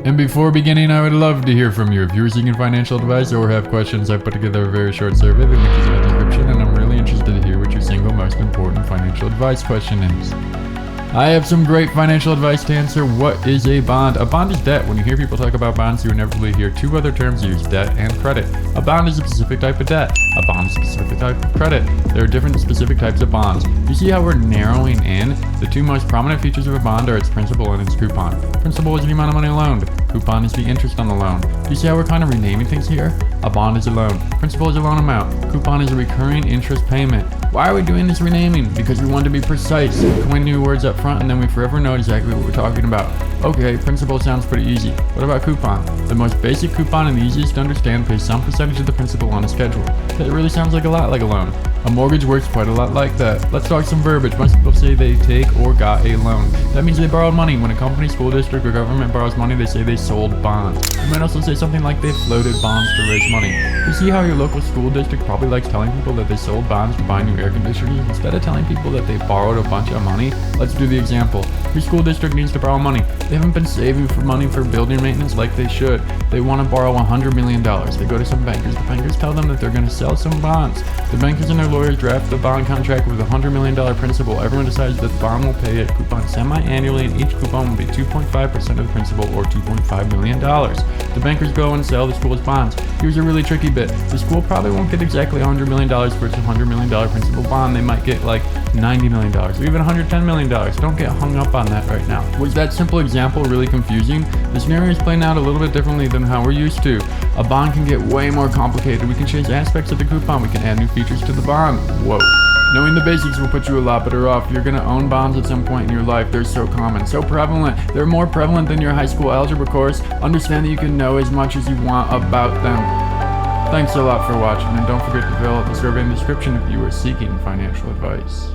And before beginning, I would love to hear from you. If you're seeking financial advice or have questions, I've put together a very short survey. The link is in the description, and I'm really interested to hear what your single most important financial advice question is. I have some great financial advice to answer. What is a bond? A bond is debt. When you hear people talk about bonds, you inevitably hear two other terms used, debt and credit. A bond is a specific type of debt. A bond is a specific type of credit. There are different specific types of bonds. You see how we're narrowing in? The two most prominent features of a bond are its principal and its coupon. Principal is the amount of money loaned. Coupon is the interest on the loan. Do you see how we're kind of renaming things here? A bond is a loan. Principal is a loan amount. Coupon is a recurring interest payment. Why are we doing this renaming? Because we want to be precise. We coin new words up front and then we forever know exactly what we're talking about. Okay, principal sounds pretty easy. What about coupon? The most basic coupon and the easiest to understand pays some percentage of the principal on a schedule. That really sounds like a lot like a loan. A mortgage works quite a lot like that. Let's talk some verbiage. Most people say they take or got a loan. That means they borrowed money. When a company, school district, or government borrows money, they say they sold bonds. You might also say something like they floated bonds to raise money. You see how your local school district probably likes telling people that they sold bonds to buy new air conditioners instead of telling people that they borrowed a bunch of money? Let's do the example. Your school district needs to borrow money. They haven't been saving for money for building maintenance like they should. They want to borrow $100 million. They go to some bankers. The bankers tell them that they're going to sell some bonds. The bankers and their lawyers draft the bond contract with a $100 million principal. Everyone decides that the bond will pay a coupon semi-annually, and each coupon will be 2.5% of the principal, or $2.5 million. The bankers go and sell the school's bonds. Here's a really tricky bit. The school probably won't get exactly $100 million for its $100 million principal bond. They might get like $90 million, or even $110 million. Don't get hung up on that right now. Was that simple example really confusing? The scenario is playing out a little bit differently than how we're used to. A bond can get way more complicated. We can change aspects of the coupon. We can add new features to the bond. Whoa. Knowing the basics will put you a lot better off. You're going to own bonds at some point in your life. They're so common, so prevalent. They're more prevalent than your high school algebra course. Understand that you can know as much as you want about them. Thanks a lot for watching, and don't forget to fill out the survey in the description if you are seeking financial advice.